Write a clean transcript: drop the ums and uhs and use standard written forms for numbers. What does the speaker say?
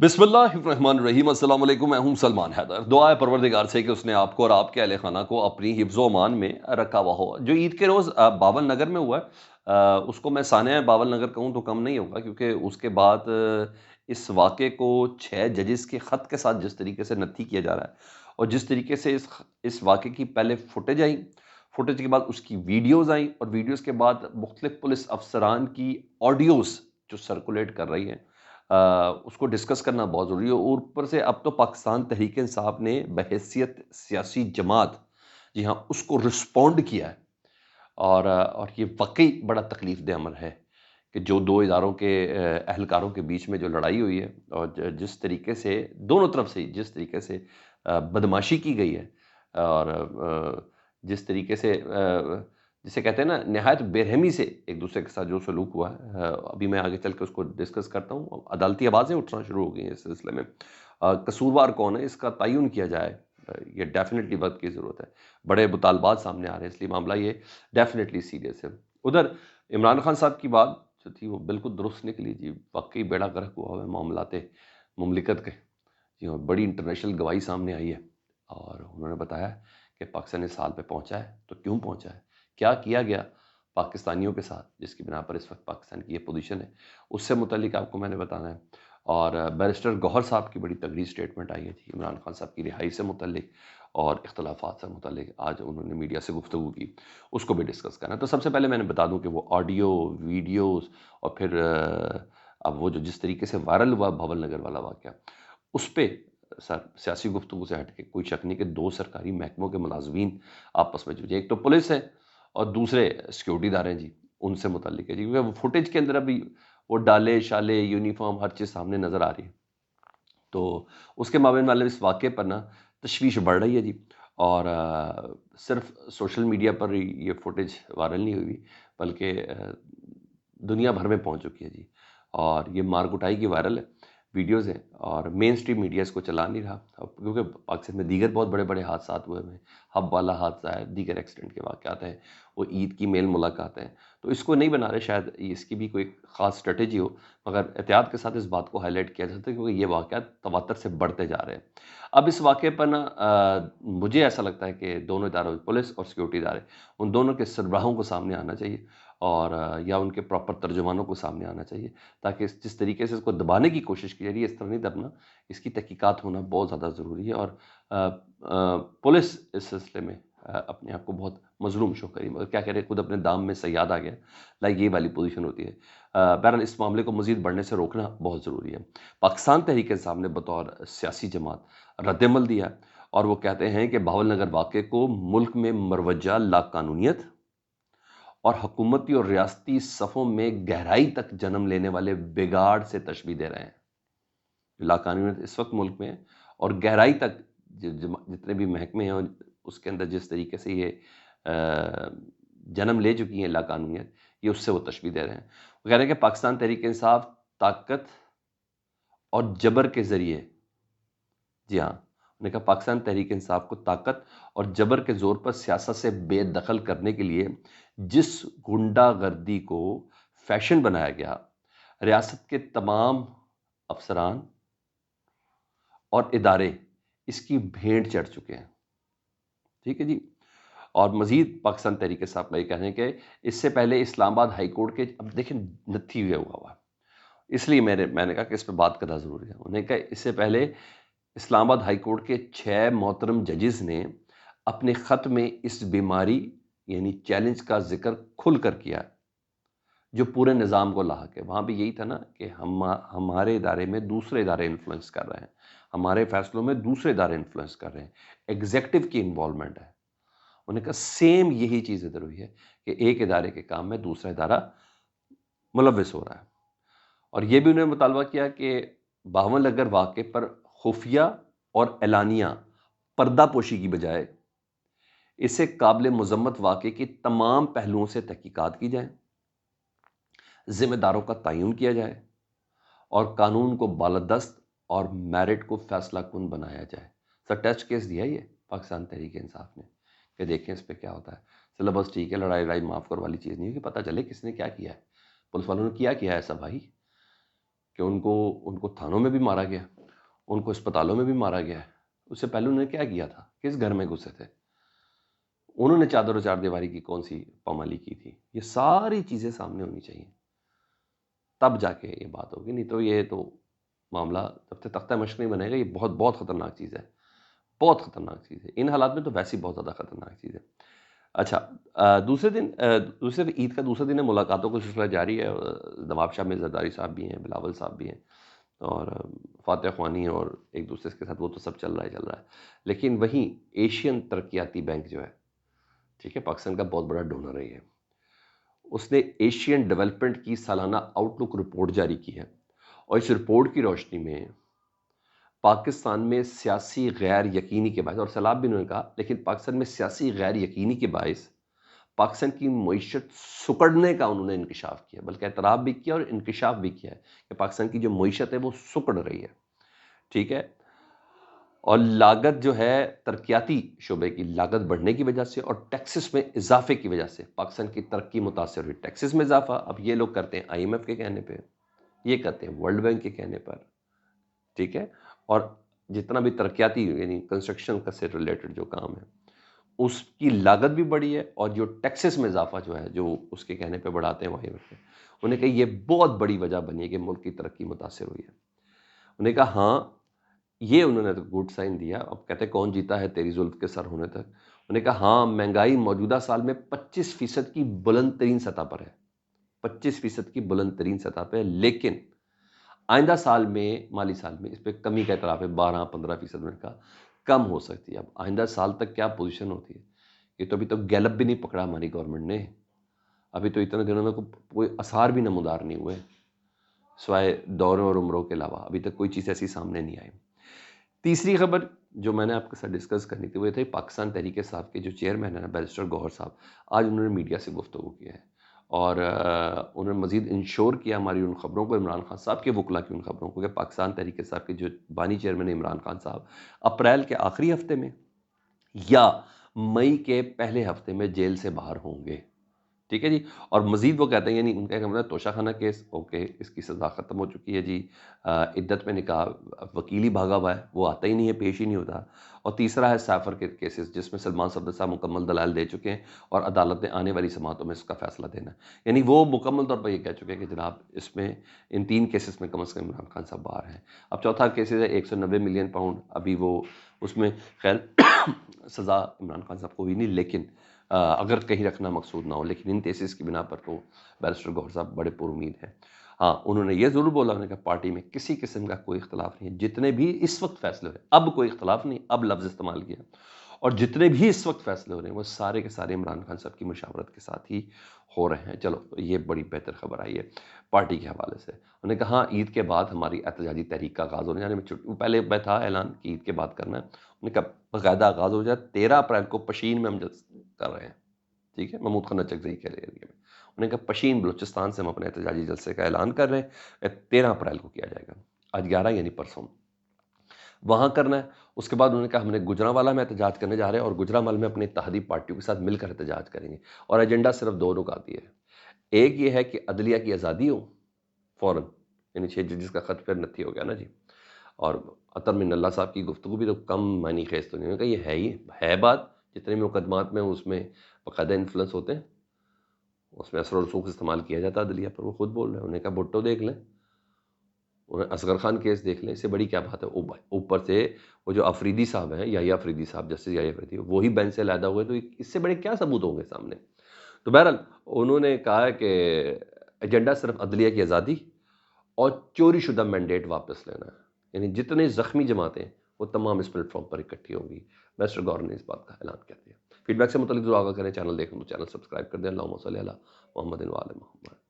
बिस्मिल्लाहिर्रहमानिर्रहीम। अस्सलाम वालेकुम। मैं हूं सलमान हैदर। दुआ है परवरदिगार से कि उसने आपको और आपके अहले खाना को अपनी हिफ्ज़ ओ अमान में रखा हुआ हो। जो ईद के रोज़ बावल नगर में हुआ है, उसको मैं सानिया बावल नगर कहूँ तो कम नहीं होगा, क्योंकि उसके बाद इस वाक़े को 6 जजेस के ख़त के साथ जिस तरीके से नत्थी किया जा रहा है और जिस तरीके से इस वाक़े की पहले फुटेज आई, फुटेज के बाद उसकी वीडियोज़ आई और वीडियोज़ के बाद मुख्तलिफ़ पुलिस अफ़सरान की ऑडियोज़ जो सर्कुलेट कर रही हैं, उसको डिस्कस करना बहुत ज़रूरी है। और ऊपर से अब तो पाकिस्तान तहरीक-ए-इंसाफ ने बहैसियत सियासी जमात, जी हाँ, उसको रिस्पॉन्ड किया है। और ये वाक़ई बड़ा तकलीफ़-देह अमर है कि जो 2 इदारों के अहलकारों के बीच में जो लड़ाई हुई है और जिस तरीके से दोनों तरफ से जिस तरीके से बदमाशी की गई है और जिस तरीके से जिसे कहते हैं ना, निहायत बेरहमी से एक-दूसरे के साथ जो सलूक हुआ है, अभी मैं आगे चल के उसको डिस्कस करता हूँ। अदालती आवाज़ें उठना शुरू हो गई हैं इस सिलसिले में। कसूरवार कौन है, इसका तयन किया जाए। ये डेफ़िनिटली वक़्त की ज़रूरत है। बड़े मुतालबात सामने आ रहे हैं, इसलिए मामला ये डेफ़िनिटली सीरियस है। उधर इमरान खान साहब की बात जो थी वो बिल्कुल दुरुस्त निकली जी। वाक़ई बेड़ा गर्क हुआ है मामलाते मुमलिकत के। जी हाँ, बड़ी इंटरनेशनल गवाही सामने आई है और उन्होंने बताया कि पाकिस्तान इस हाल पे पहुँचा है, तो क्यों पहुँचा है? क्या किया गया पाकिस्तानियों के साथ जिसकी बिना पर इस वक़्त पाकिस्तान की ये पोज़ीशन है, उससे मुतल्लिक आपको मैंने बताना है। और बैरिस्टर गौहर साहब की बड़ी तगड़ी स्टेटमेंट आई है जी, इमरान खान साहब की रिहाई से मुतल्लिक और इख्तिलाफ़ात से मुतल्लिक आज उन्होंने मीडिया से गुफ्तगू की, उसको भी डिस्कस करना है। तो सबसे पहले मैंने बता दूँ कि वो ऑडियो, वीडियोज़ और फिर अब वो जो जिस तरीके से वायरल हुआ भंवर नगर वाला वाक़या, उसपे सर सियासी गुफ्तगू से हट के कोई शक नहीं कि 2 सरकारी महकमों के मुलाज़मीन आपस में जूझे। एक तो पुलिस है और दूसरे सिक्योरिटी इदारे हैं जी, उनसे मुतल्लिक है जी। क्योंकि वो फुटेज के अंदर अभी वो डाले-शाले, यूनिफ़ॉर्म हर चीज़ सामने नज़र आ रही है। तो उसके माबैन वाले इस वाक़ये पर ना तशवीश बढ़ रही है जी। और सिर्फ़ सोशल मीडिया पर ही ये फुटेज वायरल नहीं हुई, बल्कि दुनिया भर में पहुँच चुकी है जी। और ये मार-कुटाई की वायरल है, वीडियोज़ हैं और मेन स्ट्रीम मीडिया इसको चला नहीं रहा। अब क्योंकि पाकिस्तान में दीगर बहुत बड़े-बड़े हादसात हुए हुए हैं, हब वाला हादसा है, दीगर एक्सीडेंट के वाक़यात हैं, वो ईद की मेल मुलाकात हैं। तो इसको नहीं बना रहे, शायद इसकी भी कोई ख़ास स्ट्रैटेजी हो, मगर एहतियात के साथ इस बात को हाइलाइट किया जाता है क्योंकि ये वाक़यात तवातर से बढ़ते जा रहे हैं। अब इस वाक़ये पर ना मुझे ऐसा लगता है कि दोनों इदारों, पुलिस और सिक्योरिटी इदारे, उन दोनों के सरबराहों को सामने आना चाहिए और या उनके प्रॉपर तर्जुमानों को सामने आना चाहिए, ताकि जिस तरीके से इसको दबाने की कोशिश की जा रही है, इस तरह नहीं दबना। इसकी तहकीकात होना बहुत ज़्यादा ज़रूरी है और पुलिस इस सिलसिले में अपने आप को बहुत मज़लूम शो करी, मगर क्या करें, खुद अपने दाम में सयाद आ गया, लाइक ये वाली पोज़ीशन होती है। बहरहाल इस मामले को मज़ीद बढ़ने से रोकना बहुत ज़रूरी है। पाकिस्तान तहरीक-ए-इंसाफ ने बतौर सियासी जमात रद्द-ए-अमल दिया है और वो कहते हैं कि भावलनगर वाक़ये को मुल्क में मरवजा लाक़ानूनियत और हुकूमती और रियासती सफ़ों में गहराई तक जन्म लेने वाले बिगाड़ से तशबीह दे रहे हैं। लाक़ानूनियत इस वक़्त मुल्क में है और गहराई तक जितने भी महकमे हैं उसके अंदर जिस तरीके से ये जन्म ले चुकी हैं लाक़ानूनियत, ये उससे वो तशबीह दे रहे हैं। वो कह रहे हैं कि पाकिस्तान तहरीक-ए-इंसाफ ताकत और जबर के ज़रिए, जी हाँ, उन्होंने कहा पाकिस्तान तहरीक-ए-इंसाफ को ताकत और जबर के ज़ोर पर सियासत से बेदखल करने के लिए जिस गुंडागर्दी को फ़ैशन बनाया गया, रियासत के तमाम अफ़सरान और इदारे इसकी भेंट चढ़ चुके हैं। ठीक है जी? और मज़ीद पाकिस्तान तहरीक-ए-इंसाफ का ये कहना है कि इससे पहले इस्लामाबाद हाई कोर्ट के, अब देखिए नत्थी हुआ हुआ है, इसलिए मैंने कहा कि इस पे बात करना ज़रूरी है। उन्होंने कहा इससे पहले इस्लामाबाद हाई कोर्ट के 6 मोहतरम जजेस ने अपने ख़त में इस बीमारी यानी चैलेंज का ज़िक्र खुलकर किया है, जो पूरे निज़ाम को लाहक है। वहाँ भी यही था ना कि हमारे इदारे में दूसरे इदारे इन्फ्लुएंस कर रहे हैं, हमारे फ़ैसलों में दूसरे इदारे इन्फ्लुएंस कर रहे हैं, एग्ज़ेक्टिव की इन्वॉल्वमेंट है। उन्होंने कहा सेम यही चीज़ इधर हुई है कि एक इदारे के काम में दूसरा इदारा मुलव्विस हो रहा है। और ये भी उन्होंने मुतालबा किया कि भावलनगर वाक़ये पर खुफ़िया और एलानिया पर्दापोशी की बजाय इसे काबिल मज़म्मत वाक़ये की तमाम पहलुओं से तहकीकात की जाए, ज़िम्मेदारों का तयन किया जाए और कानून को बालादस्त और मेरिट को फ़ैसला-कुन बनाया जाए। सर टेस्ट केस दिया ये पाकिस्तान तहरीक-ए-इंसाफ ने कि देखें इस पे क्या होता है। चलो बस ठीक है, लड़ाई-लड़ाई माफ़ करो वाली चीज़ नहीं है कि पता चले किसने क्या किया है। पुलिस वालों ने किया है ऐसा भाई? کہ ان کو تھانوں میں بھی مارا گیا، ان کو اسپتالوں میں بھی مارا گیا ہے۔ اس سے پہلے انہوں نے کیا کیا تھا؟ کس گھر میں گھسے تھے؟ انہوں نے چادر و چار دیواری کی کون سی پامالی کی تھی؟ یہ ساری چیزیں سامنے ہونی چاہیے، تب جا کے یہ بات ہوگی، نہیں تو یہ تو معاملہ جب تک تختہ مشق نہیں بنے گا، یہ بہت بہت خطرناک چیز ہے، بہت خطرناک چیز ہے، ان حالات میں تو ویسے ہی بہت زیادہ خطرناک چیز ہے۔ اچھا، دوسرے عید کا دوسرا دن ہے، ملاقاتوں کا سلسلہ جاری ہے، نواب شاہ میں زرداری صاحب بھی ہیں، بلاول صاحب بھی ہیں، اور فاتح خوانی اور ایک دوسرے کے ساتھ وہ تو سب چل رہا ہے، لیکن وہیں ایشین ترقیاتی بینک جو ہے، ٹھیک ہے، پاکستان کا بہت بڑا ڈونر ہے یہ، اس نے ایشین ڈیولپمنٹ کی سالانہ آؤٹ لک رپورٹ جاری کی ہے، اور اس رپورٹ کی روشنی میں پاکستان میں سیاسی غیر یقینی کے باعث، اور سیلاب بھی انہوں نے کہا، لیکن پاکستان میں سیاسی غیر یقینی کے باعث پاکستان کی معیشت سکڑنے کا انہوں نے انکشاف کیا، بلکہ اعتراف بھی کیا اور انکشاف بھی کیا ہے کہ پاکستان کی جو معیشت ہے وہ سکڑ رہی ہے، ٹھیک ہے، اور لاگت جو ہے ترقیاتی شعبے کی لاگت بڑھنے کی وجہ سے اور ٹیکسز میں اضافے کی وجہ سے پاکستان کی ترقی متاثر ہوئی۔ ٹیکسز میں اضافہ اب یہ لوگ کرتے ہیں آئی ایم ایف کے کہنے پہ، یہ کرتے ہیں ورلڈ بینک کے کہنے پر، ٹھیک ہے، اور جتنا بھی ترقیاتی یعنی کنسٹرکشن کا سے ریلیٹڈ جو کام ہے اس کی لاگت بھی بڑھی ہے، اور جو ٹیکسز میں اضافہ جو ہے جو اس کے کہنے پہ بڑھاتے ہیں وہیں پہ، انہیں کہا یہ بہت بڑی وجہ بنی ہے کہ ملک کی ترقی متاثر ہوئی ہے۔ انہوں نے کہا ہاں، یہ انہوں نے تو گڈ سائن دیا، اب کہتے ہیں کون جیتا ہے تیری زلف کے سر ہونے تک، انہوں نے کہا ہاں، مہنگائی موجودہ سال میں 25% کی بلند ترین سطح پر ہے، 25% کی بلند ترین سطح پہ ہے، لیکن آئندہ سال میں مالی سال میں اس پہ کمی کا اعتراف ہے، 12-15% میں کا کم ہو سکتی ہے۔ اب آئندہ سال تک کیا پوزیشن ہوتی ہے؟ یہ تو ابھی تک گیلپ بھی نہیں پکڑا ہماری گورنمنٹ نے، ابھی تو اتنے دنوں میں کوئی اثار بھی نمودار نہیں ہوئے، سوائے دوروں اور عمروں کے علاوہ ابھی تک کوئی چیز ایسی سامنے نہیں آئی۔ تیسری خبر جو میں نے آپ کے ساتھ ڈسکس کرنی تھی وہ یہ تھی پاکستان تحریک انصاف کے جو چیئرمین ہیں بیرسٹر گوہر صاحب، آج انہوں نے میڈیا سے گفتگو کی ہے، اور انہوں نے مزید انشور کیا ہماری ان خبروں کو، عمران خان صاحب کے وکلا کی ان خبروں کو، کہ پاکستان تحریک انصاف کے جو بانی چیئرمین ہیں عمران خان صاحب اپریل کے آخری ہفتے میں یا مئی کے پہلے ہفتے میں جیل سے باہر ہوں گے، ٹھیک ہے جی۔ اور مزید وہ کہتے ہیں، یعنی ان کا مطلب توشہ خانہ کیس اوکے، اس کی سزا ختم ہو چکی ہے جی، عدت میں نکاح وکیل ہی بھاگا ہوا ہے، وہ آتا ہی نہیں ہے، پیش ہی نہیں ہوتا، اور تیسرا ہے سیفر کے کیسز جس میں سلمان صفدر صاحب مکمل دلائل دے چکے ہیں اور عدالت نے آنے والی سماعتوں میں اس کا فیصلہ دینا ہے، یعنی وہ مکمل طور پر یہ کہہ چکے ہیں کہ جناب اس میں ان 3 کیسز میں کم از کم عمران خان صاحب باہر ہیں۔ اب چوتھا کیسز ہے 190 ملین پاؤنڈ، ابھی وہ اس میں خیر سزا عمران خان صاحب کو ہوئی نہیں، لیکن اگر کہیں رکھنا مقصود نہ ہو، لیکن ان کیسز کی بنا پر تو بیرسٹر گوہر صاحب بڑے پر امید ہیں۔ ہاں، انہوں نے یہ ضرور بولا، انہوں نے کہا پارٹی میں کسی قسم کا کوئی اختلاف نہیں ہے، جتنے بھی اس وقت فیصلے ہوئے، اب کوئی اختلاف نہیں، اب لفظ استعمال کیا، اور جتنے بھی اس وقت فیصلے ہو رہے ہیں وہ سارے کے سارے عمران خان صاحب کی مشاورت کے ساتھ ہی ہو رہے ہیں۔ چلو، یہ بڑی بہتر خبر آئی ہے پارٹی کے حوالے سے۔ انہوں نے کہا ہاں، عید کے بعد ہماری احتجاجی تحریک کا آغاز ہونے جانے میں پہلے میں تھا اعلان کہ عید کے بعد کرنا ہے، انہوں نے کہا باقاعدہ آغاز ہو جائے، 13 اپریل کو پشین میں ہم کر رہے ہیں، ٹھیک ہے، محمود خان چکزئی کے ایریا میں، انہوں نے کہا پشین بلوچستان سے ہم اپنے احتجاجی جلسے کا اعلان کر رہے ہیں، 13 اپریل کو کیا جائے گا، آج 11 یعنی پرسوں وہاں کرنا ہے۔ اس کے بعد انہوں نے کہا ہم نے گجرانوالہ میں احتجاج کرنے جا رہے ہیں، اور گجرانوالہ میں اپنی اتحادی پارٹیوں کے ساتھ مل کر احتجاج کریں گے، اور ایجنڈا صرف 2 نکاتی ہے، ایک یہ ہے کہ عدلیہ کی آزادی ہو فوراً، یعنی 6 ججز کا خط پھر نتھی ہو گیا نا جی، اور عطر من اللہ صاحب کی گفتگو بھی تو کم معنی خیز تو نہیں ہے کہ یہ ہے ہی ہے بات، جتنے بھی مقدمات میں اس میں باقاعدہ انفلوئنس ہوتے ہیں، اس میں اثر و رسوخ استعمال کیا جاتا ہے عدلیہ پر، وہ خود بول رہے ہیں، انہوں نے کہا بھٹو دیکھ لیں، اصغر خان کیس دیکھ لیں، اس سے بڑی کیا بات ہے، اوپر سے وہ جو افریدی صاحب ہیں، یحییٰ افریدی صاحب، جسٹس یحییٰ افریدی، وہی بینچ سے علیحدہ ہوئے، تو اس سے بڑے کیا ثبوت ہوں گے سامنے؟ تو بہرحال انہوں نے کہا کہ ایجنڈا صرف عدلیہ کی آزادی اور چوری شدہ مینڈیٹ واپس لینا ہے، یعنی جتنے زخمی جماعتیں وہ تمام اس پلیٹ فارم پر اکٹھی ہوں گی۔ بیرسٹر گور نے اس بات کا اعلان کر دیا۔ فیڈ بیک سے متعلق جو آگاہ کریں، چینل دیکھیں تو چینل سبسکرائب کر دیں۔ اللہم صلی علی محمد و آل محمد۔